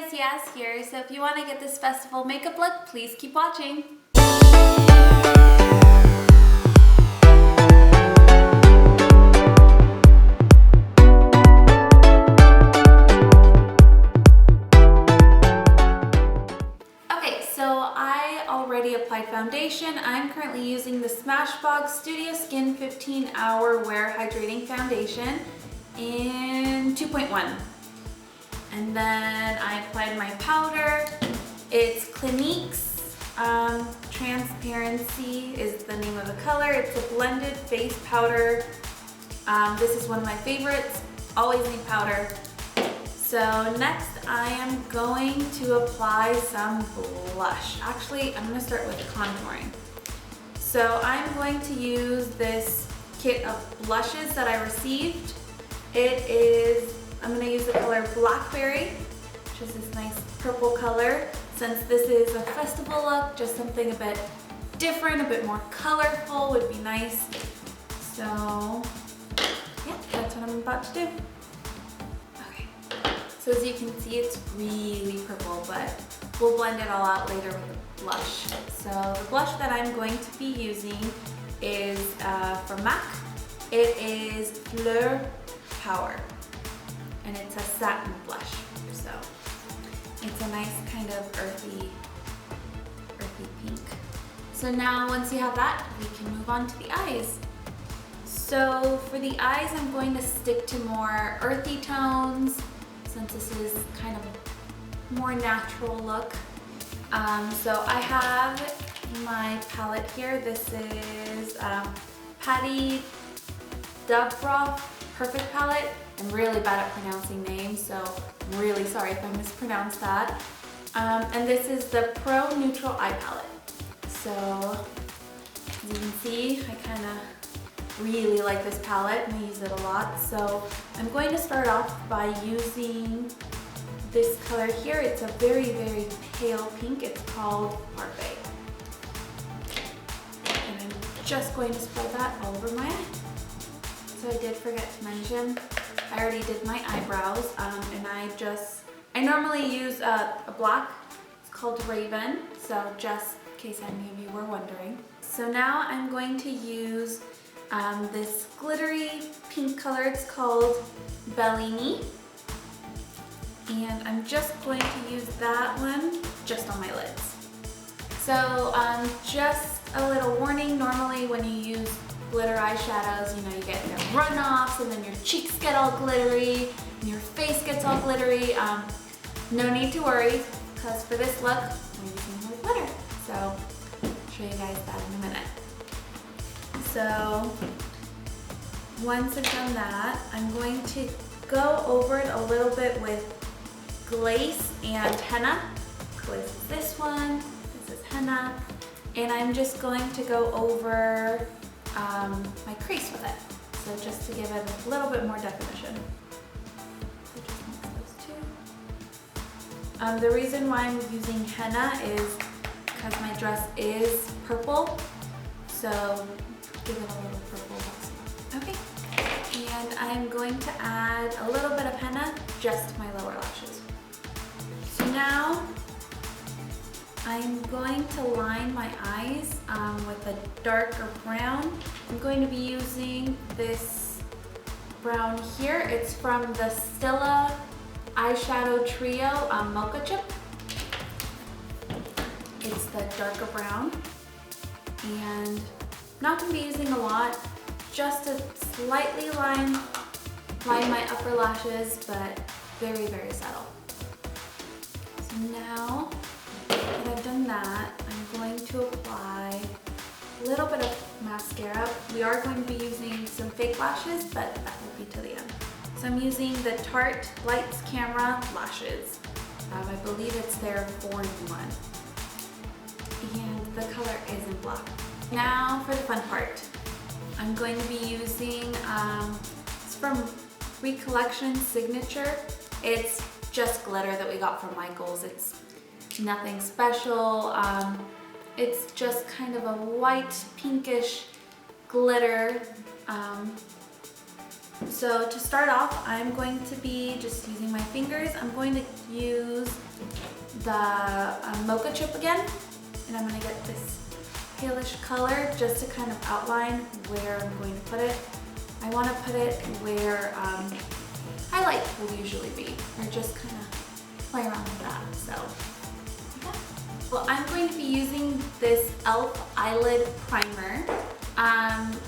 guys, Yas here. So if you want to get this festival makeup look, please keep watching. Okay, so I already applied foundation. I'm currently using the Smashbox Studio Skin 15-Hour Wear Hydrating Foundation in 2.1. And then I applied my powder. It's Clinique's Transparency is the name of the color. It's a blended face powder. This is one of my favorites. Always need powder. So next I am going to apply some blush. Actually, I'm gonna start with contouring. So I'm going to use this kit of blushes that I received. I'm gonna use the color Blackberry, which is this nice purple color. Since this is a festival look, just something a bit different, a bit more colorful would be nice. So yeah, that's what I'm about to do. Okay, so as you can see, it's really purple, but we'll blend it all out later with the blush. So the blush that I'm going to be using is from Mac. It is Fleur Power. And it's a satin blush, so it's a nice kind of earthy pink. So now once you have that, we can move on to the eyes. So for the eyes, I'm going to stick to more earthy tones since this is kind of a more natural look. So I have my palette here. This is Pati Dubroff Perfect Palette. I'm really bad at pronouncing names, so I'm really sorry if I mispronounced that. And this is the Pro Neutral Eye Palette. So as you can see, I kind of really like this palette and I use it a lot. So I'm going to start off by using this color here. It's a very, very pale pink. It's called Tarte. And I'm just going to spread that all over my eye. So I did forget to mention, I already did my eyebrows, and I normally use a black. It's called Raven, so just in case any of you were wondering. So now I'm going to use this glittery pink color. It's called Bellini, and I'm just going to use that one just on my lids. So just a little warning, normally when you use glitter eyeshadows, you know, you get the runoffs and then your cheeks get all glittery and your face gets all glittery. No need to worry, because for this look, we're using more glitter. So I'll show you guys that in a minute. So once I've done that, I'm going to go over it a little bit with glaze and henna. Glaze is this one, this is henna. And I'm just going to go over my crease with it. So just to give it a little bit more definition. So just mix those two. The reason why I'm using henna is because my dress is purple. So give it a little purple also. Okay. And I'm going to add a little bit of henna just to my lower lashes. So now I'm going to line my eyes with a darker brown. I'm going to be using this brown here. It's from the Stila eyeshadow trio Mocha chip. It's the darker brown, and not going to be using a lot, just to slightly line my upper lashes, but very, very subtle. So now that I've done that, I'm going to apply a little bit of mascara. We are going to be using some fake lashes, but that will be to the end. So I'm using the Tarte Lights Camera Lashes. I believe it's their 4-in-1. And the color is in black. Now for the fun part. I'm going to be using, it's from Recollections Signature. It's just glitter that we got from Michael's. It's nothing special. It's just kind of a white pinkish glitter. So to start off, I'm going to be just using my fingers. I'm going to use the Mocha chip again, and I'm going to get this palish color just to kind of outline where I'm going to put it. I want to put it where highlight will usually be, or just kind of play around with that. So, yeah. Well, I'm going to be using this e.l.f. eyelid primer.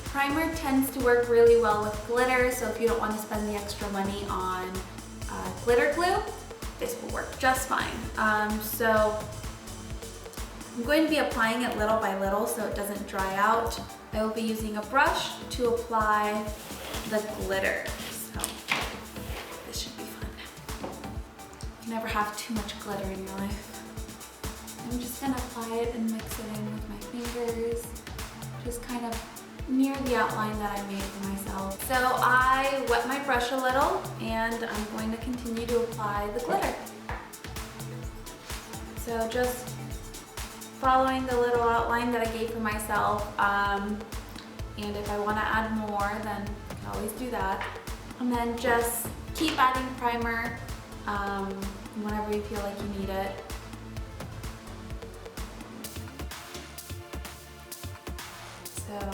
Primer tends to work really well with glitter, so if you don't want to spend the extra money on glitter glue, this will work just fine. So I'm going to be applying it little by little so it doesn't dry out. I will be using a brush to apply the glitter. So this should be fun. You never have too much glitter in your life. I'm just gonna apply it and mix it in with my fingers, just kind of near the outline that I made for myself. So I wet my brush a little and I'm going to continue to apply the glitter. So just following the little outline that I gave for myself, and if I want to add more, then I can always do that. And then just keep adding primer whenever you feel like you need it. So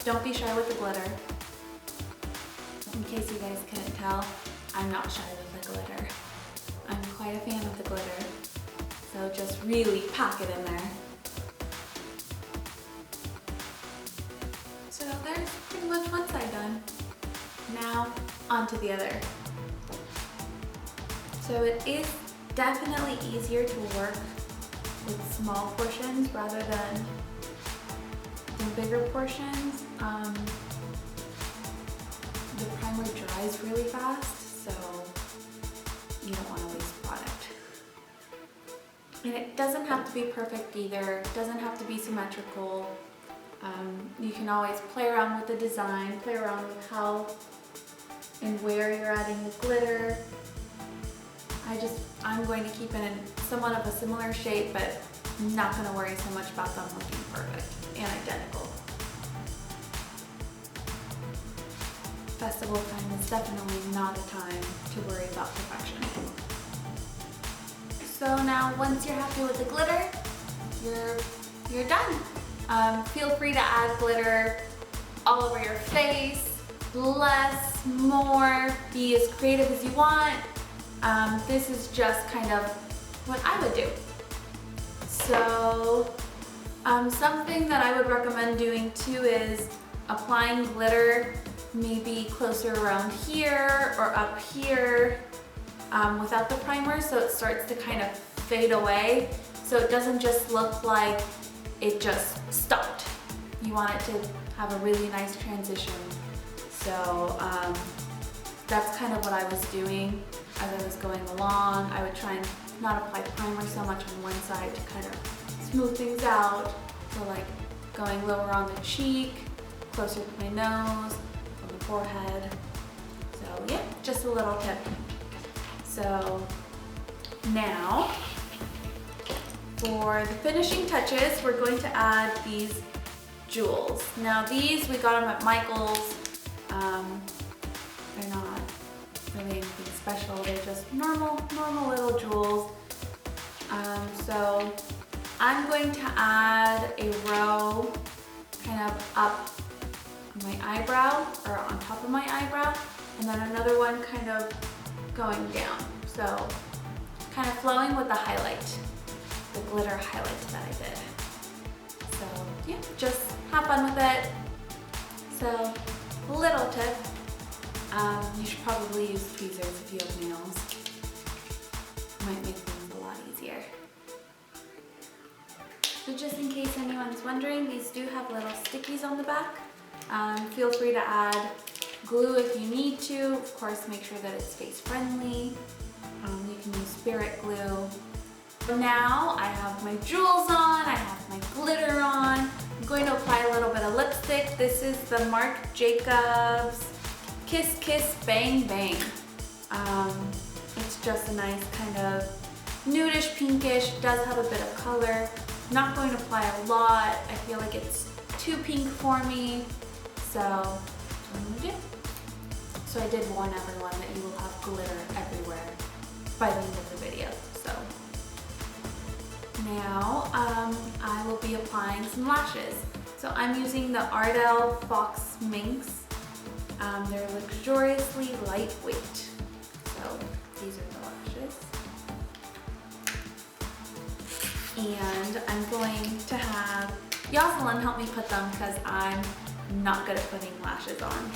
don't be shy with the glitter. In case you guys couldn't tell, I'm not shy with the glitter. I'm quite a fan of the glitter. So just really pack it in there. So there's pretty much one side done. Now onto the other. So it is definitely easier to work with small portions rather than bigger portions. The primer dries really fast, so you don't want to waste product. And it doesn't have to be perfect either. It doesn't have to be symmetrical. You can always play around with the design, play around with how and where you're adding the glitter. I'm going to keep it in somewhat of a similar shape, but I'm not going to worry so much about them looking perfect and identical. Festival time is definitely not a time to worry about perfection. So now once you're happy with the glitter, you're done. Feel free to add glitter all over your face, less, more, be as creative as you want. This is just kind of what I would do. So something that I would recommend doing too is applying glitter maybe closer around here or up here without the primer, so it starts to kind of fade away, so it doesn't just look like it just stopped. You want it to have a really nice transition. So that's kind of what I was doing as I was going along. I would try and not apply primer so much on one side to kind of smooth things out. So like going lower on the cheek, closer to my nose, on the forehead. So yeah, just a little tip. So now for the finishing touches, we're going to add these jewels. Now these, we got them at Michael's. They're not really anything special. They're just normal little jewels. So I'm going to add a row kind of up my eyebrow, or on top of my eyebrow, and then another one kind of going down. So kind of flowing with the highlight, the glitter highlight that I did. So yeah, just have fun with it. So little tip, you should probably use tweezers if you have nails. Might make things a lot easier. So just in case anyone's wondering, these do have little stickies on the back. Feel free to add glue if you need to. Of course, make sure that it's face friendly. You can use spirit glue. Now I have my jewels on, I have my glitter on. I'm going to apply a little bit of lipstick. This is the Marc Jacobs Kiss Kiss Bang Bang. It's just a nice kind of nudish pinkish, does have a bit of color. I'm not going to apply a lot. I feel like it's too pink for me. So that's what I'm gonna do. So I did warn everyone that you will have glitter everywhere by the end of the video. So now I will be applying some lashes. So I'm using the Ardell Fox Minx. They're luxuriously lightweight. So these are the lashes. And I'm going to have Jocelyn help me put them because I'm not good at putting lashes on.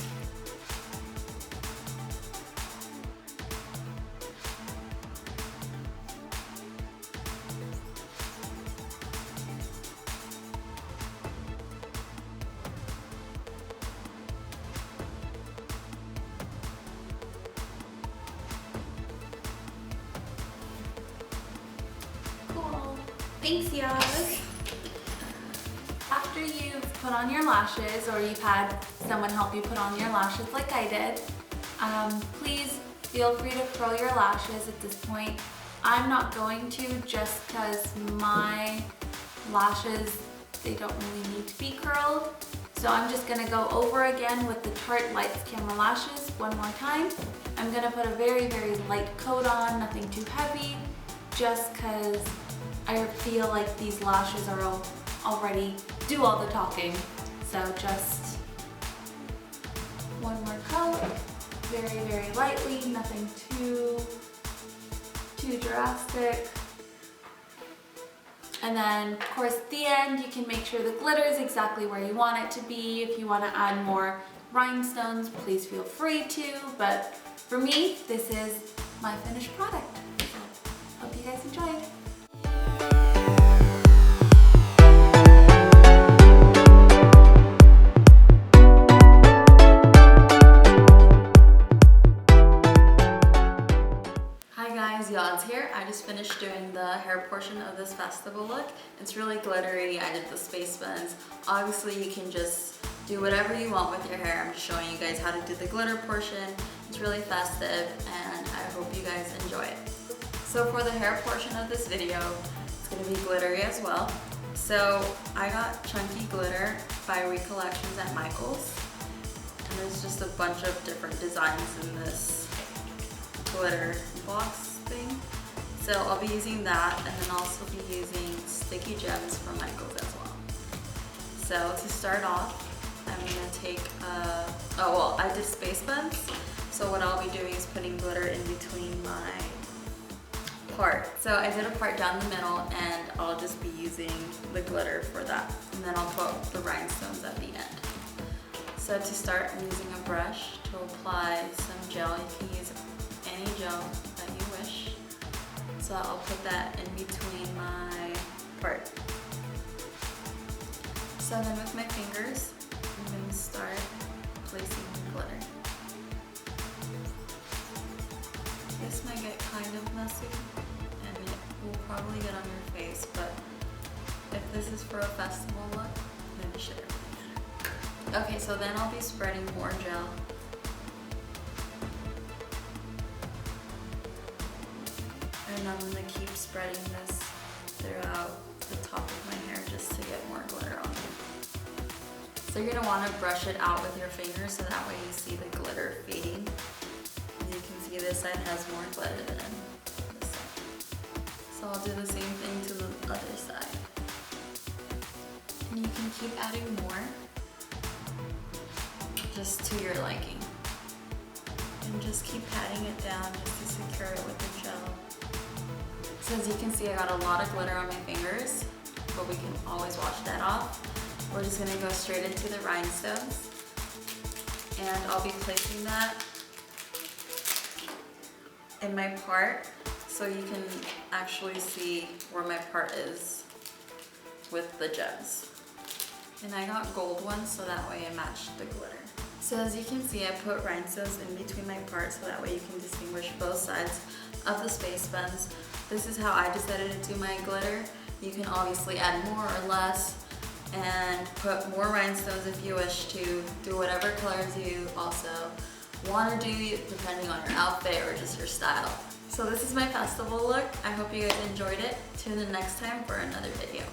Thanks, y'all. After you've put on your lashes or you've had someone help you put on your lashes like I did, please feel free to curl your lashes at this point. I'm not going to just because my lashes, they don't really need to be curled. So I'm just gonna go over again with the Tarte Lights Camera Lashes one more time. I'm gonna put a very, very light coat on, nothing too heavy, just because I feel like these lashes are already do all the talking. So just one more coat, very, very lightly, nothing too drastic. And then, of course, at the end, you can make sure the glitter is exactly where you want it to be. If you want to add more rhinestones, please feel free to. But for me, this is my finished product. So, hope you guys enjoyed. Yod's here. I just finished doing the hair portion of this festival look. It's really glittery. I did the space buns. Obviously you can just do whatever you want with your hair. I'm just showing you guys how to do the glitter portion. It's really festive and I hope you guys enjoy it. So for the hair portion of this video, it's going to be glittery as well. So I got chunky glitter by Recollections at Michael's. And there's just a bunch of different designs in this glitter box thing. So I'll be using that and then also be using sticky gems from Michael's as well. So to start off, I'm going to take, I did space buns. So what I'll be doing is putting glitter in between my part. So I did a part down the middle and I'll just be using the glitter for that. And then I'll put the rhinestones at the end. So to start, I'm using a brush to apply some gel. You can use any gel that you wish. So I'll put that in between my part. So then with my fingers, I'm going to start placing the glitter. This might get kind of messy and it will probably get on your face, but if this is for a festival look, then it shouldn't really matter. Okay, so then I'll be spreading more gel. And I'm going to keep spreading this throughout the top of my hair just to get more glitter on it. So you're going to want to brush it out with your fingers so that way you see the glitter fading. As you can see, this side has more glitter than this side. So I'll do the same thing to the other side. And you can keep adding more just to your liking. And just keep patting it down just to secure it with the gel. So as you can see, I got a lot of glitter on my fingers, but we can always wash that off. We're just gonna go straight into the rhinestones. And I'll be placing that in my part so you can actually see where my part is with the gems. And I got gold ones so that way it matched the glitter. So as you can see, I put rhinestones in between my parts so that way you can distinguish both sides of the space buns. This is how I decided to do my glitter. You can obviously add more or less and put more rhinestones if you wish to. Do whatever colors you also want to do depending on your outfit or just your style. So this is my festival look. I hope you guys enjoyed it. Tune in next time for another video.